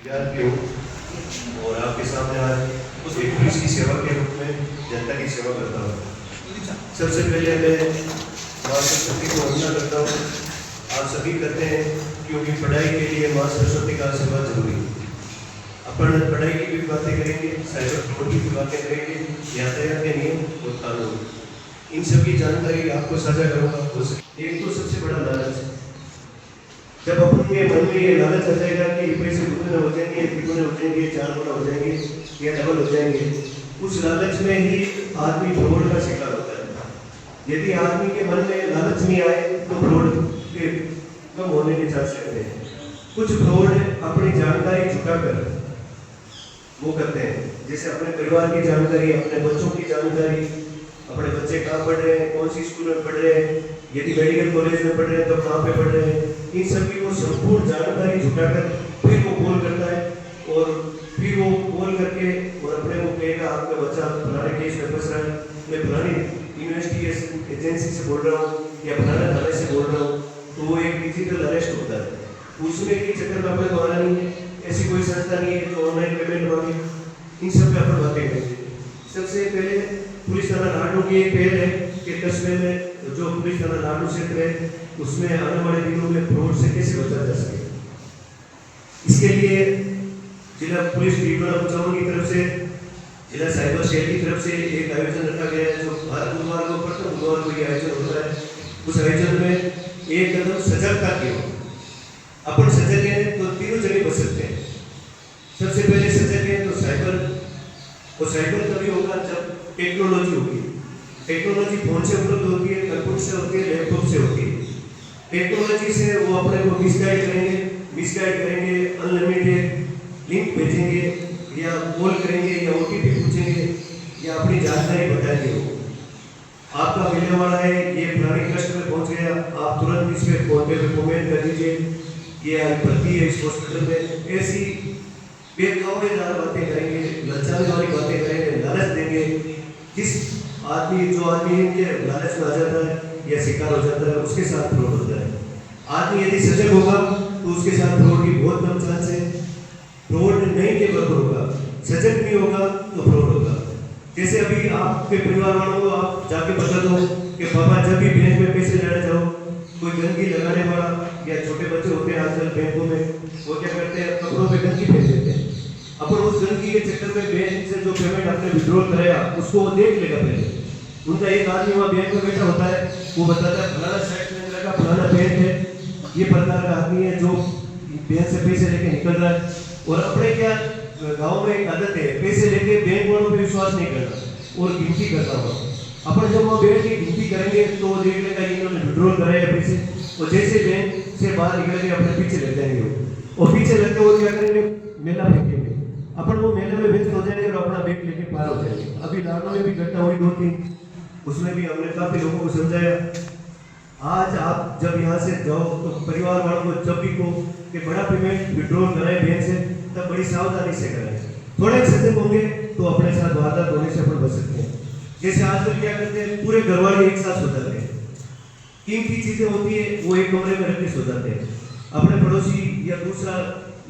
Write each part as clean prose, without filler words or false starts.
यार भी हूँ और आपके सामने आज एक पुलिस की सेवा के रूप में जनता की सेवा करता हूँ। सबसे पहले मैं माँ सरस्वती को वंदना करता हूँ। आप सभी करते हैं क्योंकि पढ़ाई के लिए माँ सरस्वती का आशीर्वाद जरूरी है। अपन पढ़ाई की भी बातें करेंगे, साइबर फ्रॉड की भी बातें करेंगे, यातायात के नियम और कानून, इन सब की जानकारी आपको साझा करूँगा। एक तो सबसे बड़ा लालच, जब अपन के मन में ये लालच आ जाएगा कि ये पैसे दुगने हो जाएंगे, तिगुने हो जाएंगे, चार गुना हो जाएंगे या डबल हो जाएंगे, उस लालच में ही आदमी फ्रॉड का शिकार होता है। यदि आदमी के मन में लालच नहीं आए तो फ्रॉड के कम होने के चांस रहते हैं। कुछ फ्रॉड अपनी जानकारी छुपाकर वो करते हैं, जैसे अपने परिवार की जानकारी, अपने बच्चों की जानकारी, अपने बच्चे कहाँ पढ़ रहे हैं, कौन सी स्कूल में पढ़ रहे हैं, यदि मेडिकल कॉलेज में पढ़ रहे हैं तो कहाँ पे पढ़ रहे हैं, इन सभी को संपूर्ण जानकारी जुटाकर फिर वो कॉल करता है और फिर वो कॉल करके और अपने को कहेगा आपका बच्चा फलाने केस में फंस रहा है, मैं फलानी इन्वेस्टिगेशन एजेंसी से बोल रहा हूँ या फलाना थाने से बोल रहा हूँ, तो वो एक डिजिटल अरेस्ट होता है। उसमें की चक्कर में अपने को आना नहीं है, ऐसी कोई संस्था नहीं है जो ऑनलाइन पेमेंट मांगे। इन सब पे अपन बातें करेंगे। सबसे पहले पुलिस थाना नाडू की एक पहल है कि कस्बे में जो पुलिस थाना नाडू क्षेत्र है उसमें आने वाले दिनों में फ्रॉड से कैसे बचा जा सके, इसके लिए जिला पुलिस डिविजनल कुचामन की तरफ से, जिला साइबर सेल की तरफ से एक आयोजन रखा गया है जो हर बुधवार को प्रथम बुधवार को ये आयोजन होता है। उस आयोजन में एक कदम सजगता की हो, अपन सजग हैं तो तीनों जगह बच सकते हैं। सबसे पहले सजग हैं तो साइबर, और साइबर तभी होगा जब टेक्नोलॉजी होगी। टेक्नोलॉजी फोन से उपलब्ध होती है, कंप्यूटर से होती है, लैपटॉप से होती है। टेक्नोलॉजी से वो अपने को मिसगाइड करेंगे, अनलिमिटेड लिंक भेजेंगे या कॉल करेंगे या ओटीपी पूछेंगे या अपनी जानकारी बताएंगे। वो आपका मिलने वाला है, ये फलानी कस्ट में पहुंच गया, आप तुरंत इस पे फोन पे कमेंट कर दीजिए, ये भर्ती है इस हॉस्पिटल में। ऐसी बेकाबूदार बातें करेंगे, ललचाने वाली बातें करेंगे, लालच देंगे। जिस आदमी जो आदमी इनके लालच में आ जाता है या शिकार हो जाता है उसके साथ फ्रॉड होता है। आदमी यदि सजग होगा तो उसके साथ फ्रॉड की बहुत कम चांस है। फ्रॉड नहीं के बराबर होगा, सजग नहीं होगा तो फ्रॉड होगा। जैसे अभी आपके परिवार वालों को आप जाके बता दो कि पापा जब भी बैंक में पैसे लेने जाओ, कोई गंदगी लगाने वाला या छोटे बच्चे होते हैं आजकल बैंकों में, वो क्या करते हैं कपड़ों पे गंदगी फेंक देते हैं। अपन उस गंदगी के चक्कर में बैंक से जो पेमेंट आपने विड्रॉल कराया उसको वो देख लेगा पहले। उनका एक आदमी वहाँ बैंक में बैठा होता है, वो बताता है फलाना शर्ट में लगा, फलाना बैंक है, ये प्रकार का आदमी है जो बैंक से पैसे लेके निकल रहा है। और अपने क्या गाँव में एक आदत है, पैसे लेके बैंक वालों पे विश्वास नहीं करना और गिनती करना होगा। अपन जब वहाँ बैठ के गिनती करेंगे तो वो देख लेगा इन्होंने विड्रॉल कराया पैसे, और जैसे बैंक से बाहर निकलेंगे अपने पीछे लग जाएंगे वो, और पीछे लगते वो क्या करेंगे मेला फेंकेंगे। अपन वो मेले में व्यस्त हो जाएंगे और अपना बैग लेके पार हो जाएंगे। अभी नागौर में भी घटना हुई 2-3, उसमें भी हमने काफी लोगों को समझाया। आज आप जब यहाँ से जाओ तो परिवार वालों को जब भी को कि बड़ा पेमेंट विड्रॉल कराए बैंक से, तब बड़ी सावधानी से करें। थोड़े सजग होंगे तो अपने साथ वारदात होने से अपन बच सकते हैं। जैसे आजकल क्या करते हैं, पूरे घर वाले एक साथ सो जाते हैं, कीमती चीजें होती है वो एक कमरे में रख के सो जाते हैं। अपने पड़ोसी या दूसरा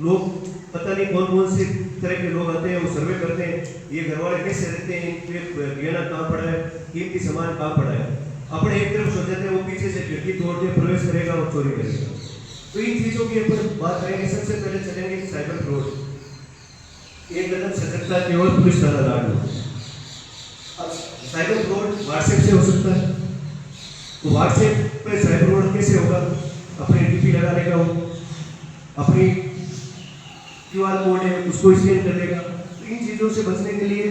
लोग पता नहीं कौन कौन से तरह के लोग आते हैं, वो सर्वे करते हैं ये घर वाले कैसे रहते हैं, गहना कहाँ पड़ा है, कीमती सामान कहाँ पड़ा है। अपने एक तरफ सो जाते हैं, वो पीछे से खिड़की तोड़ के प्रवेश करेगा और चोरी करेगा। तो इन चीजों की ऊपर बात करेंगे। सबसे पहले चलेंगे साइबर फ्रॉड, एक कदम सजगता की ओर पुलिस थाना नाडू। अब साइबर फ्रॉड व्हाट्सएप से हो सकता है, तो व्हाट्सएप पे साइबर फ्रॉड कैसे होगा, अपने डीपी लगाने का हो, अपनी क्यूआर कोड है उसको स्कैन कर लेगा। तो इन चीज़ों से बचने के लिए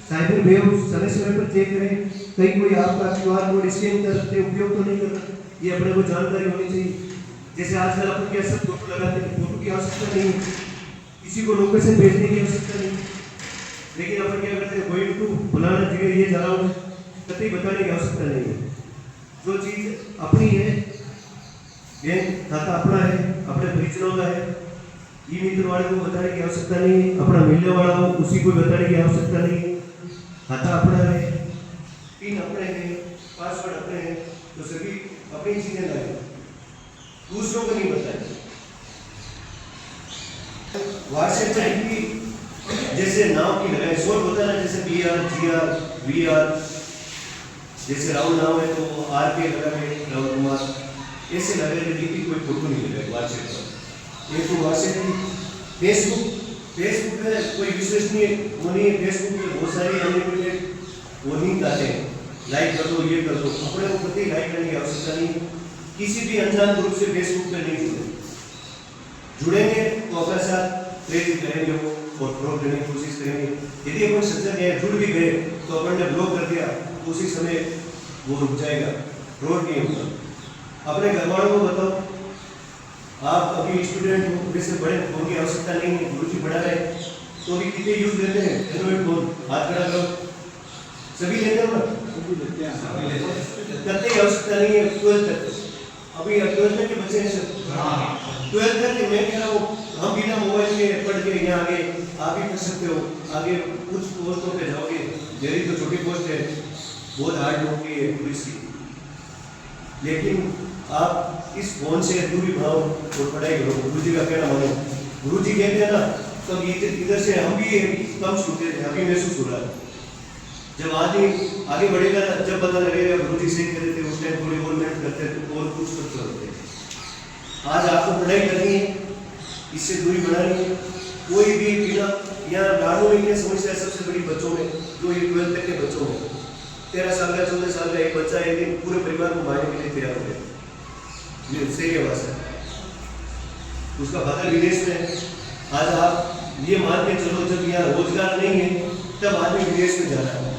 साइबर वेव समय समय पर चेक करें, कहीं कोई आपका क्यूआर कोड स्कैन करते उपयोग तो नहीं कर रहा, ये अपने को जानकारी होनी चाहिए। जैसे आजकल अपन क्या सब फोटो लगाते हैं, फोटो की आवश्यकता नहीं, किसी को लोकेशन भेजने की आवश्यकता नहीं, लेकिन अपन क्या करते हैं गोइंग टू फलाना जगह ये जा रहा हूँ, कतई बताने की आवश्यकता नहीं है। जो चीज़ अपनी है, बैंक खाता अपना है, अपने परिजनों का है, ई मित्र वाले को बताने की आवश्यकता नहीं, अपना मिलने वाला हो उसी को बताने की आवश्यकता नहीं। खाता अपना है, पिन अपने हैं, पासवर्ड अपने हैं, तो सभी अपनी चीजें लाए, दूसरों को नहीं बताए। व्हाट्सएप पे भी जैसे नाम की लगाए शॉर्ट होता है ना, जैसे BR GR VR, जैसे राहुल नाम है तो RK लगा के राहुल कुमार, ऐसे लगे डीपी कोई फोटो नहीं लगाए व्हाट्सएप पर। ये तो व्हाट्सएप की फेसबुक पे कोई विश्वसनीय वो नहीं है। फेसबुक पे बहुत सारी अनलिमिटेड वो नहीं आते हैं, लाइक कर दो ये कर दो, अपने को प्रति लाइक करने की आवश्यकता नहीं। किसी भी अनजान ग्रुप से फेसबुक पे नहीं जुड़ेंगे तो अपने साथ प्रेरित करेंगे वो और फ्रॉड करने की कोशिश करेंगे। यदि अपन सज्जन है जुड़ भी गए तो अपन ने ब्लॉक कर दिया तो उसी समय वो रुक जाएगा, फ्रॉड नहीं होगा। अपने घर वालों को बताओ, आप अभी स्टूडेंट हो, वैसे बड़े फोन की आवश्यकता नहीं है, गुरुजी पढ़ा रहे तो भी कितने यूज लेते हैं एंड्रॉइड फोन, हाथ खड़ा करो, सभी लेते हो ना, करने की आवश्यकता नहीं है। 12th तक अभी 12th तक के बच्चे हैं सर, 12th तक मैं कह रहा हूँ हम बिना मोबाइल के पढ़ के यहाँ आगे आप भी पढ़ सकते हो, आगे कुछ पोस्टों पे जाओगे, मेरी तो छोटी पोस्ट है, बहुत हार्ड नौकरी है पुलिस की, लेकिन आप इस फोन से दूरी बनाओ और पढ़ाई करो, गुरुजी का कहना मानो। गुरुजी कहते हैं ना तो इधर से हम भी कम छूटे थे, अभी महसूस हो रहा है। जब आदमी आगे बढ़ेगा ना, जब पता लगेगा गुरुजी से कहते थे उस टाइम थोड़ी और मेहनत करते थे और कुछ करते होते। आज आपको पढ़ाई करनी है, इससे दूरी बनानी है। कोई भी बिना यहाँ लाड़ू में क्या समस्या है सबसे बड़ी बच्चों में, जो ये 12th तक के बच्चों में 13 साल का 14 साल का एक बच्चा एक दिन पूरे परिवार को मारने के लिए तैयार हो गया, ये उससे ये बात है, उसका फादर विदेश में है। आज आप ये मान के चलो जब यहाँ रोजगार नहीं है तब आदमी विदेश में जा रहा है,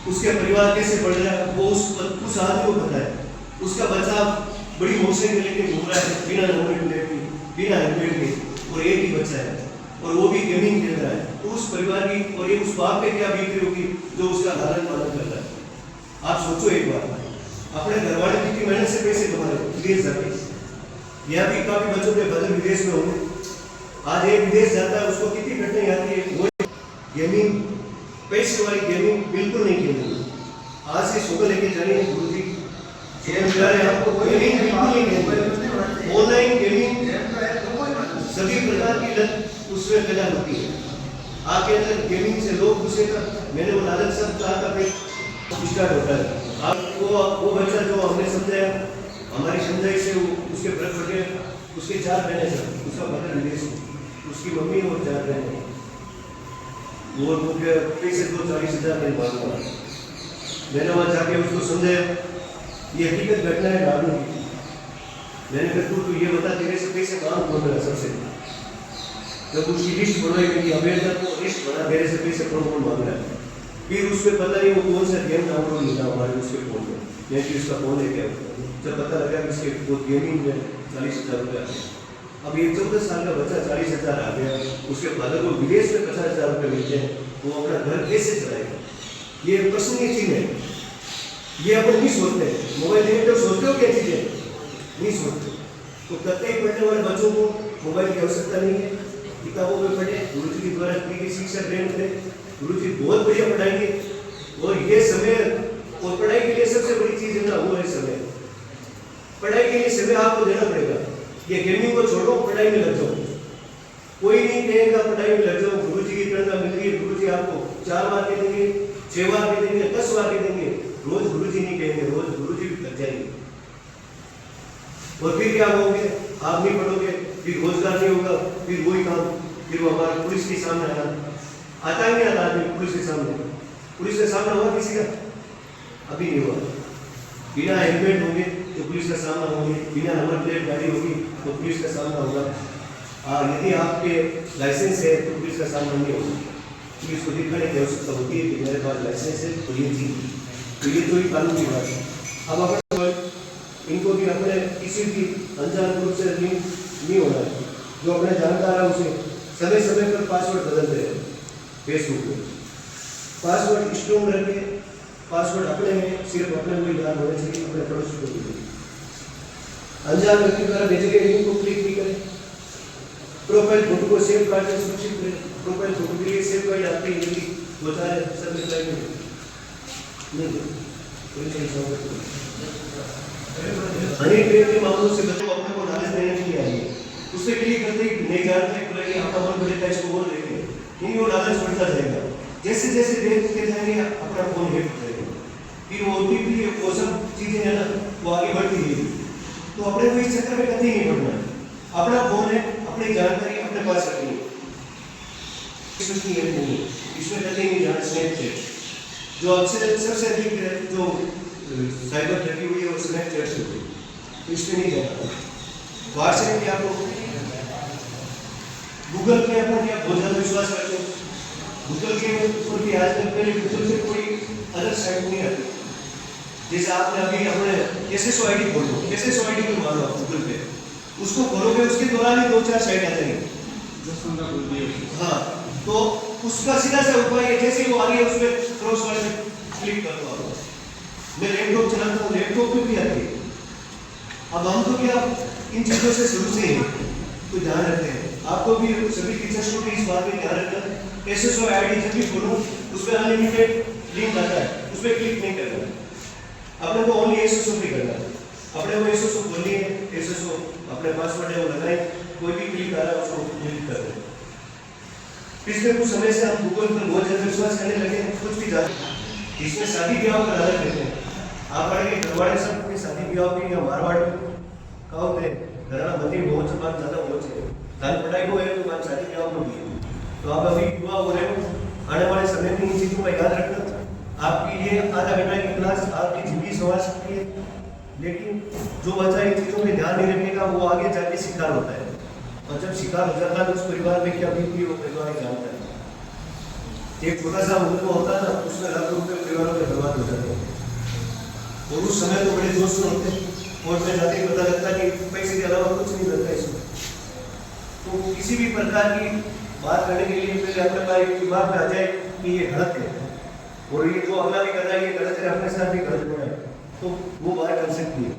उसके परिवार कैसे बढ़ रहा है वो उस आदमी को पता है। उसका बच्चा बड़ी मोटरसाइकिल लेके घूम रहा है बिना नंबर प्लेट की, बिना हेलमेट के, और एक ही बच्चा है और वो भी गेमिंग खेल रहा है, तो उस परिवार की और ये उस बाप पे क्या बीत रही होगी जो उसका लालन पालन कर रहा है। आप सोचो एक बार, अपने घर वाले कितनी मेहनत से पैसे कमा रहे विदेश जाके, यहाँ भी काफी बच्चों के बदल विदेश में होंगे। आज एक विदेश जाता है उसको कितनी कठिनाई आती है, वो गेमिंग पैसे वाली गेमिंग बिल्कुल नहीं खेलनी। आज से शुगर लेके जानी है गुरुजी आपको गेमिंग बिल्कुल नहीं खेलनी, ऑनलाइन गेमिंग सभी प्रकार की लत उसमें पैदा होती है। आपके अंदर गेमिंग से लोग घुसेगा, मैंने वो लालच सब कहा था स्टार्ट होता है। आपको वो बच्चा जो हमने समझाया, हमारी समझाई से उसके ब्रत पटे, उसके 4 बहनें सर, उसका बदल विदेश, उसकी मम्मी और 4 बहनें, वो मुझे पैसे 40,000 दिन मांगूंगा। मैंने वहाँ जाके उसको समझाया, ये हकीकत घटना है लालू की। मैंने कहा तू ये बता तेरे से पैसे मांग कौन रहा सबसे, जब उसकी लिस्ट बनाई गई अमेरिका को लिस्ट बना मेरे से पैसे कौन कौन मांग रहा है। फिर उसमें पता नहीं वो कौन सा गेम डाउनलोड मिला हमारे उसके फोन में, मैं कि उसका फोन लेके आया, जब पता लगा कि इसके वो गेमिंग में 40,000 रुपये आ गया। अब एक 14 साल का बच्चा 40,000 आ गया, उसके फादर को विदेश में 50,000 रुपये मिलते हैं, वो अपना घर कैसे चलाएगा? ये पर्सनल चीज है, ये अपन नहीं सोचते। मोबाइल लेके तो सोचते हो क्या चीज़ें, नहीं सोचते। तो कतई पढ़ने वाले बच्चों को मोबाइल की आवश्यकता नहीं है, किताबों में पढ़े, गुरुजी के द्वारा की शिक्षा ग्रहण करें, गुरुजी बहुत बढ़िया पढ़ाएंगे। और ये समय और पढ़ाई के लिए सबसे बड़ी चीज है ना वो है समय। पढ़ाई के लिए समय आपको देना पड़ेगा, ये गेमिंग को छोड़ो, पढ़ाई में लग जाओ। कोई नहीं कहेगा पढ़ाई में लग जाओ, गुरुजी की प्रेरणा मिल रही है, गुरुजी आपको 4 बार के देंगे, 6 बार के देंगे, 10 बार के देंगे, रोज गुरुजी नहीं कहेंगे, रोज गुरुजी भी लग जाएंगे। और फिर क्या होगे, आप नहीं पढ़ोगे, फिर रोजगार नहीं होगा, फिर वही काम, फिर वो हमारा पुलिस के सामने आना आता नहीं आता आदमी पुलिस के सामने। पुलिस के सामने हुआ किसी का? अभी नहीं हुआ। बिना हेलमेट होंगे तो पुलिस का सामना होंगे, बिना नंबर प्लेट गाड़ी होगी तो पुलिस का सामना होगा। यदि आपके लाइसेंस है तो पुलिस का सामना नहीं होगा, पुलिस को दिखाने की आवश्यकता होती है कि मेरे पास लाइसेंस है तो ये चीज, तो ये तो ही कानून की बात है। अब अगर इनको भी अपने किसी भी अनजान ग्रुप से नहीं होना है, जो अपने जानकार है उसे समय समय पर पासवर्ड बदलते हैं। फेसबुक में पासवर्ड स्ट्रॉन्ग रखे, पासवर्ड अपने में सिर्फ अपने को याद होने चाहिए, अपने पड़ोसी को भी। अनजान व्यक्ति द्वारा भेजे गए लिंक को क्लिक नहीं करें। प्रोफाइल फोटो को सेव कार्ड से सुरक्षित करें। प्रोफाइल फोटो के लिए सेव कार्ड आपके यदि होता है सब रिप्लाई नहीं हनी ट्रेन के मामलों से बच्चों को अपने को नॉलेज देने के लिए आइए। उससे क्लिक करते ही नहीं जानते कि आपका मन बढ़ेगा, इसको बोल देंगे नहीं, वो लालच बढ़ता जाएगा। जैसे जैसे देखते जाएंगे अपना फोन हिट हो जाएगा, फिर वो OTP वो सब चीज़ें है ना वो आगे बढ़ती रहेगी। तो अपने को इस चक्कर में कभी नहीं पड़ना है। अपना फोन है, अपनी जानकारी अपने पास रखनी है, इसमें नहीं है, इसमें कभी नहीं जाना। स्नैपचैट जो अक्सर सबसे अधिक जो साइबर ठगी हुई है वो स्नैपचैट से हुई, तो इसमें नहीं जाना। व्हाट्सएप पे आपको गूगल पे अपन क्या बहुत ज़्यादा विश्वास करते हैं, गूगल के ऊपर भी आज तक पहले गूगल पे कोई अलग साइट नहीं आती। जैसे आपने अभी अपने SSO ID खोलो, SSO ID को मारो गूगल पे, उसको खोलोगे उसके दौरान ही 2-4 साइट आ जाएंगी। हाँ, तो उसका सीधा सा उपाय है, जैसे वो आ रही है उस पर क्रॉस वाले पे क्लिक कर दो आप। मैं लैपटॉप चलाता हूँ, लैपटॉप पे भी आती है। अब हम तो क्या इन चीज़ों से शुरू से ही तो ध्यान रखते हैं। आपको भी सभी टीचर्स को भी इस बात में ध्यान रखना, SSO ID जब भी खोलो उस पर अनलिमिटेड लिंक आता है, उस पर क्लिक नहीं करना, अपने को ओनली SSO पे करना है। अपने को SSO खोलनी है, SSO अपने पासवर्ड है वो लगाए, कोई भी क्लिक आ रहा है उसको डिलीट कर दें। पिछले कुछ समय से हम गूगल पर बहुत ज़्यादा विश्वास करने लगे हैं, कुछ भी जाते इसमें शादी ब्याह का लालच देते हैं। आप पढ़ेंगे घरवाड़े सब अपनी शादी ब्याह की या मारवाड़ का होते घराना मंदिर बहुत से बात ज़्यादा बहुत से दान पढ़ाई को है तो बात शादी ब्याह को भी। तो आप अभी युवा हो रहे हो, आने वाले समय में इन चीज़ों का याद रखना। आपकी ये आधा घंटा की क्लास आपकी जिंदगी संवार सकती है, लेकिन जो बच्चा इन चीज़ों में ध्यान नहीं रखेगा वो आगे जाके शिकार होता है, और जब शिकार हो जाता है तो उस परिवार में क्या बीती वो परिवार ही जानता है। एक छोटा सा मुद्दा होता है ना, उसमें लाखों रुपये परिवारों में बर्बाद हो जाते हैं। और उस समय तो बड़े दोस्त होते हैं, कोर्ट में जाके पता लगता है कि पैसे के अलावा कुछ नहीं लगता इसमें। तो किसी भी प्रकार की बात करने के लिए पहले अपने बारे में दिमाग में आ जाए कि ये गलत है, और ये जो अगला भी कर रहा है ये गलत है, अपने साथ भी गलत हो रहा है, तो वो बात कर सकती है।